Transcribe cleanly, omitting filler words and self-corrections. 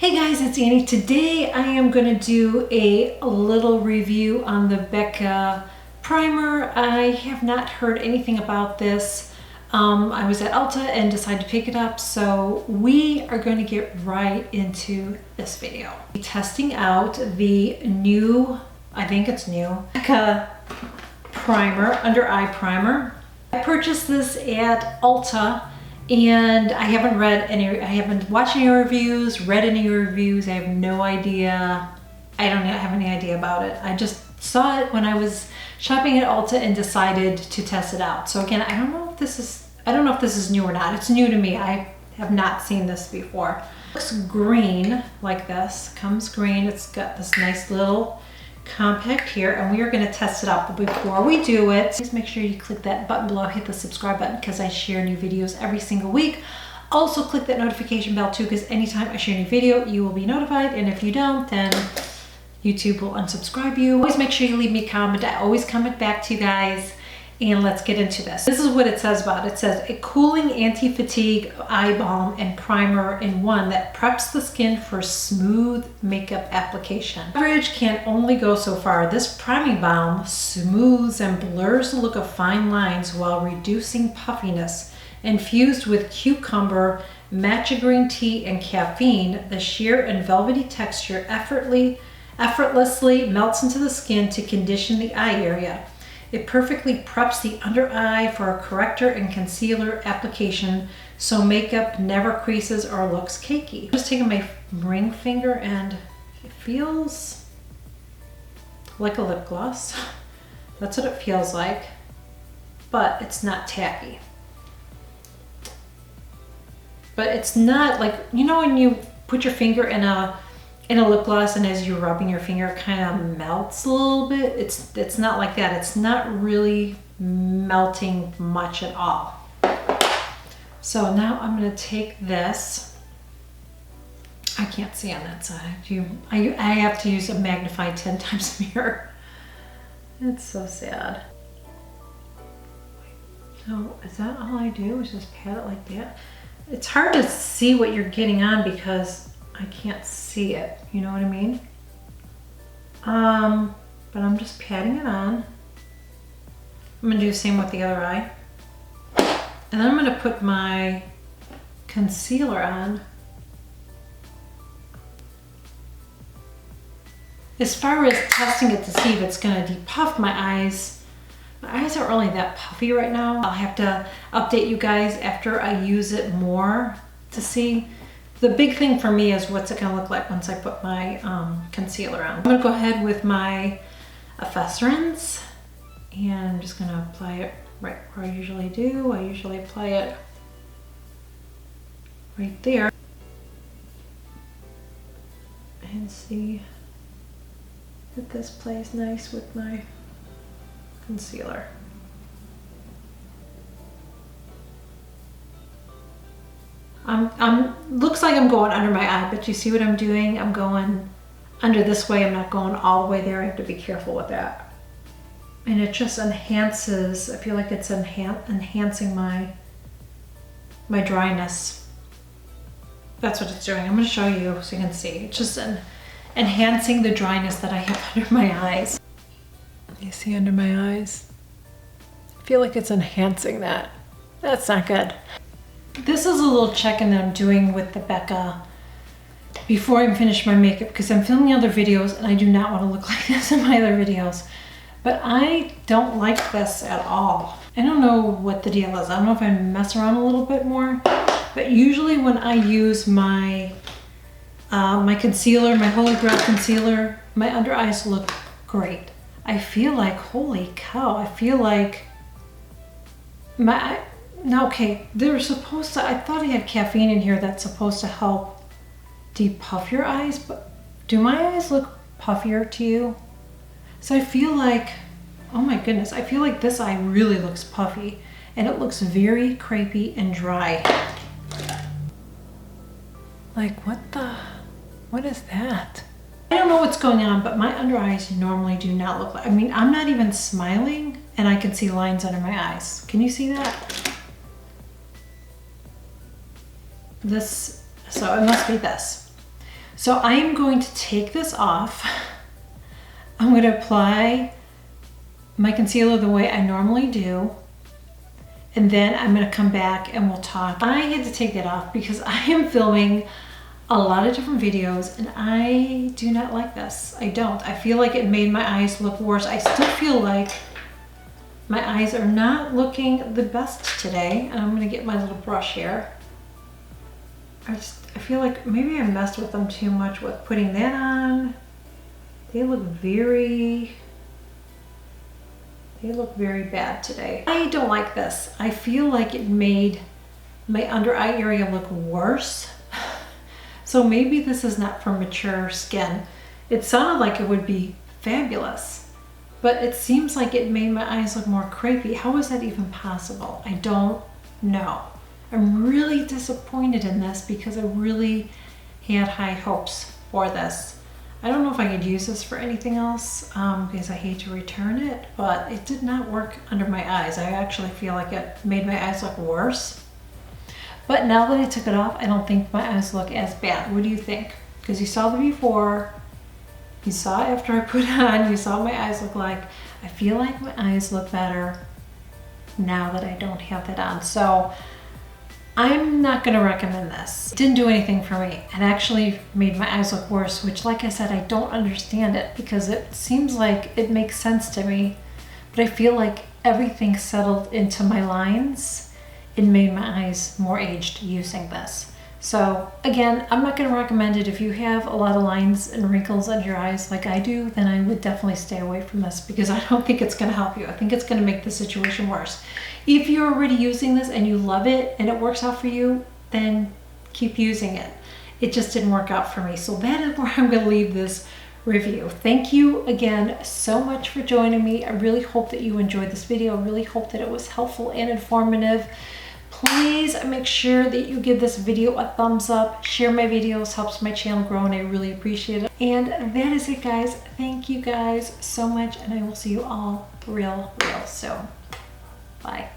Hey guys, it's Annie. Today I am going to do a little review on the Becca primer. I have not heard anything about this. I was at Ulta and decided to pick it up, so we are going to get right into this video. Testing out the new, I think it's new, Becca primer, under eye primer. I purchased this at Ulta. And I haven't watched any reviews, read any reviews. I have no idea. I don't have any idea about it. I just saw it when I was shopping at Ulta and decided to test it out. So again, I don't know if this is new or not. It's new to me. I have not seen this before. It looks green like this. Comes green. It's got this nice little compact here, and we are going to test it out. But before we do it, please make sure you click that button below, hit the subscribe button, because I share new videos every single week. Also click that notification bell too, because anytime I share a new video, you will be notified, and if you don't, then YouTube will unsubscribe you. Always make sure you leave me a comment. I always comment back to you guys. And let's get into this. This is what it says about it. It says a cooling anti-fatigue eye balm and primer in one that preps the skin for smooth makeup application. Coverage can only go so far. This priming balm smooths and blurs the look of fine lines while reducing puffiness. Infused with cucumber, matcha green tea, and caffeine, the sheer and velvety texture effortlessly melts into the skin to condition the eye area. It perfectly preps the under eye for a corrector and concealer application so makeup never creases or looks cakey. I'm just taking my ring finger and it feels like a lip gloss. That's what it feels like, but it's not tacky. But it's not like, you know when you put your finger in a lip gloss and as you're rubbing your finger it kind of melts a little bit. It's not like that. It's not really melting much at all. So now I'm going to take this. I can't see on that side. I have to use a magnified 10 times mirror. It's so sad. So is that all I do is just pat it like that? It's hard to see what you're getting on because I can't see it, you know what I mean? But I'm just patting it on. I'm gonna do the same with the other eye. And then I'm gonna put my concealer on. As far as testing it to see if it's gonna depuff my eyes aren't really that puffy right now. I'll have to update you guys after I use it more to see. The big thing for me is what's it going to look like once I put my concealer on. I'm going to go ahead with my Rinse, and I'm just going to apply it right where I usually do. I usually apply it right there. And see that this plays nice with my concealer. Looks like I'm going under my eye, but you see what I'm doing? I'm going under this way. I'm not going all the way there. I have to be careful with that. And it just enhances, I feel like it's enhancing my dryness. That's what it's doing. I'm going to show you so you can see. It's just enhancing the dryness that I have under my eyes. You see under my eyes? I feel like it's enhancing that. That's not good. This is a little check-in that I'm doing with the Becca before I finish my makeup, because I'm filming other videos and I do not want to look like this in my other videos. But I don't like this at all. I don't know what the deal is. I don't know if I mess around a little bit more, but usually when I use my my concealer, my Holy Grail concealer, my under eyes look great. I feel like, holy cow, I feel like okay, they're supposed to, I thought I had caffeine in here that's supposed to help depuff your eyes, but do my eyes look puffier to you? So I feel like, oh my goodness, I feel like this eye really looks puffy and it looks very crepey and dry. Like what is that? I don't know what's going on, but my under eyes normally do not look like, I mean, I'm not even smiling and I can see lines under my eyes. Can you see that? So it must be this. So I am going to take this off. I'm going to apply my concealer the way I normally do. And then I'm going to come back and we'll talk. I had to take that off because I am filming a lot of different videos and I do not like this. I don't. I feel like it made my eyes look worse. I still feel like my eyes are not looking the best today. And I'm going to get my little brush here. I feel like maybe I messed with them too much with putting that on. They look very bad today. I don't like this. I feel like it made my under eye area look worse. So maybe this is not for mature skin. It sounded like it would be fabulous, but it seems like it made my eyes look more crepey. How is that even possible? I don't know. I'm really disappointed in this because I really had high hopes for this. I don't know if I could use this for anything else because I hate to return it, but it did not work under my eyes. I actually feel like it made my eyes look worse. But now that I took it off, I don't think my eyes look as bad. What do you think? Because you saw the before, you saw after I put it on, you saw my eyes look like. I feel like my eyes look better now that I don't have that on. So I'm not gonna recommend this. It didn't do anything for me. It actually made my eyes look worse, which like I said, I don't understand it because it seems like it makes sense to me, but I feel like everything settled into my lines. It made my eyes more aged using this. So again, I'm not gonna recommend it. If you have a lot of lines and wrinkles under your eyes like I do, then I would definitely stay away from this because I don't think it's gonna help you. I think it's gonna make the situation worse. If you're already using this and you love it and it works out for you, then keep using it. It just didn't work out for me. So that is where I'm gonna leave this review. Thank you again so much for joining me. I really hope that you enjoyed this video. I really hope that it was helpful and informative. Please make sure that you give this video a thumbs up. Share my videos, helps my channel grow, and I really appreciate it. And that is it, guys. Thank you guys so much, and I will see you all real soon. Bye.